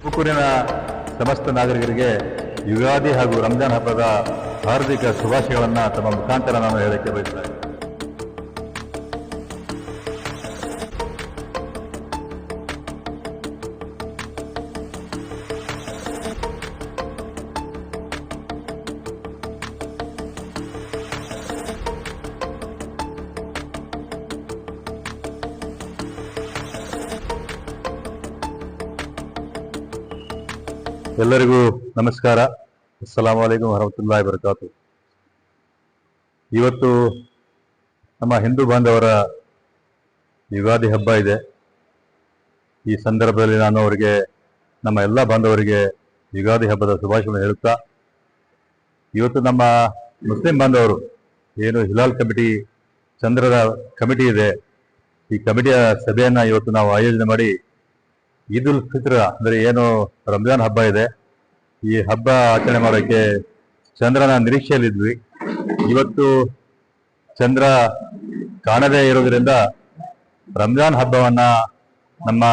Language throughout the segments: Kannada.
ತುಮಕೂರಿನ ಸಮಸ್ತ ನಾಗರಿಕರಿಗೆ ಯುಗಾದಿ ಹಾಗೂ ರಂಜಾನ್ ಹಬ್ಬದ ಹಾರ್ದಿಕ ಶುಭಾಶಯಗಳನ್ನು ತಮ್ಮ ಮುಖಾಂತರ ನಾನು ಹೇಳಕ್ಕೆ ಬಯಸ್ತೇನೆ. ಎಲ್ಲರಿಗೂ ನಮಸ್ಕಾರ. ಅಸ್ಸಲಾಮು ಅಲೈಕುಂ ವರಹಮತುಲ್ಲಾಹಿ ವಬರಕಾತು. ಇವತ್ತು ನಮ್ಮ ಹಿಂದೂ ಬಾಂಧವರ ಯುಗಾದಿ ಹಬ್ಬ ಇದೆ. ಈ ಸಂದರ್ಭದಲ್ಲಿ ನಾನು ಅವರಿಗೆ, ನಮ್ಮ ಎಲ್ಲ ಬಾಂಧವರಿಗೆ ಯುಗಾದಿ ಹಬ್ಬದ ಶುಭಾಶಯವನ್ನು ಹೇಳುತ್ತಾ, ಇವತ್ತು ನಮ್ಮ ಮುಸ್ಲಿಂ ಬಾಂಧವರು ಏನು ಹಿಲಾಲ್ ಕಮಿಟಿ, ಚಂದ್ರದ ಕಮಿಟಿ ಇದೆ, ಈ ಕಮಿಟಿಯ ಸಭೆಯನ್ನು ಇವತ್ತು ನಾವು ಆಯೋಜನೆ ಮಾಡಿ ಈದ್ ಉಲ್ ಫಿತ್ರ್ ಅಂದರೆ ಏನು ರಂಜಾನ್ ಹಬ್ಬ ಇದೆ, ಈ ಹಬ್ಬ ಆಚರಣೆ ಮಾಡೋಕ್ಕೆ ಚಂದ್ರನ ನಿರೀಕ್ಷೆಯಲ್ಲಿದ್ವಿ. ಇವತ್ತು ಚಂದ್ರ ಕಾಣದೇ ಇರೋದ್ರಿಂದ ರಂಜಾನ್ ಹಬ್ಬವನ್ನ ನಮ್ಮ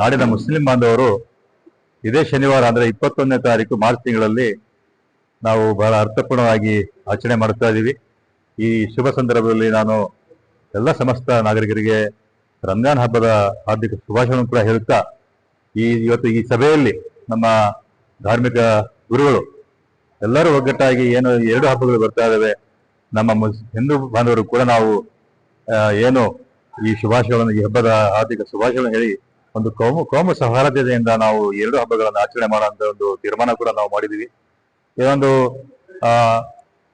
ನಾಡಿನ ಮುಸ್ಲಿಂ ಬಾಂಧವರು ಇದೇ ಶನಿವಾರ ಅಂದರೆ 21ನೇ ತಾರೀಕು ಮಾರ್ಚ್ ತಿಂಗಳಲ್ಲಿ ನಾವು ಬಹಳ ಅರ್ಥಪೂರ್ಣವಾಗಿ ಆಚರಣೆ ಮಾಡ್ತಾ ಇದ್ದೀವಿ. ಈ ಶುಭ ಸಂದರ್ಭದಲ್ಲಿ ನಾನು ಎಲ್ಲ ಸಮಸ್ತ ನಾಗರಿಕರಿಗೆ ರಂಜಾನ್ ಹಬ್ಬದ ಹಾರ್ದಿಕ ಶುಭಾಶಯವನ್ನು ಕೂಡ ಹೇಳುತ್ತಾ, ಇವತ್ತು ಈ ಸಭೆಯಲ್ಲಿ ನಮ್ಮ ಧಾರ್ಮಿಕ ಗುರುಗಳು ಎಲ್ಲರೂ ಒಗ್ಗಟ್ಟಾಗಿ ಏನು 2 ಹಬ್ಬಗಳು ಬರ್ತಾ ಇದ್ದಾವೆ, ನಮ್ಮ ಹಿಂದೂ ಬಾಂಧವರು ಕೂಡ ನಾವು ಏನು ಈ ಶುಭಾಶಯಗಳನ್ನು, ಈ ಹಬ್ಬದ ಹಾರ್ದಿಕ ಶುಭಾಶಯಗಳನ್ನು ಹೇಳಿ ಒಂದು ಕೋಮು ಸೌಹಾರ್ದತೆಯಿಂದ ನಾವು 2 ಹಬ್ಬಗಳನ್ನು ಆಚರಣೆ ಮಾಡುವಂತ ಒಂದು ತೀರ್ಮಾನ ಕೂಡ ನಾವು ಮಾಡಿದೀವಿ. ಇದೊಂದು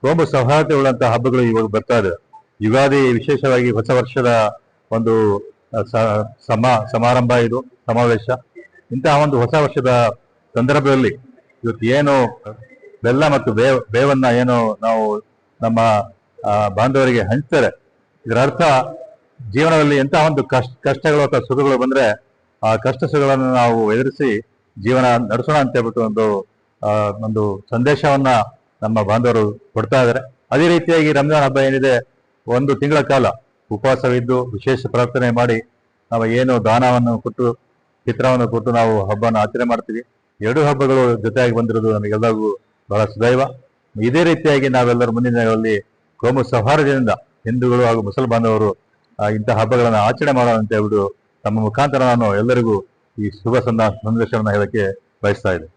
ಕೋಮು ಸೌಹಾರ್ದತೆ ಉಳ್ಳಂತಹ ಹಬ್ಬಗಳು ಇವಾಗ ಬರ್ತಾ ಇದೆ. ಯುಗಾದಿ ವಿಶೇಷವಾಗಿ ಹೊಸ ವರ್ಷದ ಒಂದು ಸಮಾರಂಭ, ಇದು ಸಮಾವೇಶ. ಇಂತಹ ಒಂದು ಹೊಸ ವರ್ಷದ ಸಂದರ್ಭದಲ್ಲಿ ಇವತ್ತು ಏನು ಬೆಲ್ಲ ಮತ್ತು ಬೇವನ್ನ ಏನು ನಾವು ನಮ್ಮ ಬಾಂಧವರಿಗೆ ಹಂಚ್ತಾರೆ, ಇದರ ಅರ್ಥ ಜೀವನದಲ್ಲಿ ಎಂತಹ ಒಂದು ಕಷ್ಟಗಳು ಅಥವಾ ಸುಖಗಳು ಬಂದ್ರೆ ಆ ಕಷ್ಟ ಸುಖಗಳನ್ನು ನಾವು ಎದುರಿಸಿ ಜೀವನ ನಡೆಸೋಣ ಅಂತ ಹೇಳ್ಬಿಟ್ಟು ಒಂದು ಸಂದೇಶವನ್ನ ನಮ್ಮ ಬಾಂಧವರು ಕೊಡ್ತಾ ಇದ್ದಾರೆ. ಅದೇ ರೀತಿಯಾಗಿ ರಂಜಾನ್ ಹಬ್ಬ ಏನಿದೆ, 1 ತಿಂಗಳ ಕಾಲ ಉಪವಾಸವಿದ್ದು ವಿಶೇಷ ಪ್ರಾರ್ಥನೆ ಮಾಡಿ ನಾವು ಏನು ದಾನವನ್ನು ಕೊಟ್ಟು, ಚಿತ್ರವನ್ನು ಕೊಟ್ಟು ನಾವು ಹಬ್ಬನ ಆಚರಣೆ ಮಾಡ್ತೀವಿ. 2 ಹಬ್ಬಗಳು ಜೊತೆಯಾಗಿ ಬಂದಿರೋದು ನಮಗೆಲ್ಲರಿಗೂ ಬಹಳ ಸುದೈವ. ಇದೇ ರೀತಿಯಾಗಿ ನಾವೆಲ್ಲರೂ ಮುಂದಿನ ದಿನಗಳಲ್ಲಿ ಕೋಮು ಸೌಹಾರ್ದದಿಂದ ಹಿಂದೂಗಳು ಹಾಗೂ ಮುಸಲ್ಮಾನ ಬಾಂಧವರು ಇಂತಹ ಹಬ್ಬಗಳನ್ನು ಆಚರಣೆ ಮಾಡೋಣ ಅಂತ ಹೇಳ್ಬಿಟ್ಟು ತಮ್ಮ ಮುಖಾಂತರ ನಾನು ಎಲ್ಲರಿಗೂ ಈ ಶುಭ ಸಂದೇಶವನ್ನು ಹೇಳಕ್ಕೆ ಬಯಸ್ತಾ ಇದ್ದೆ.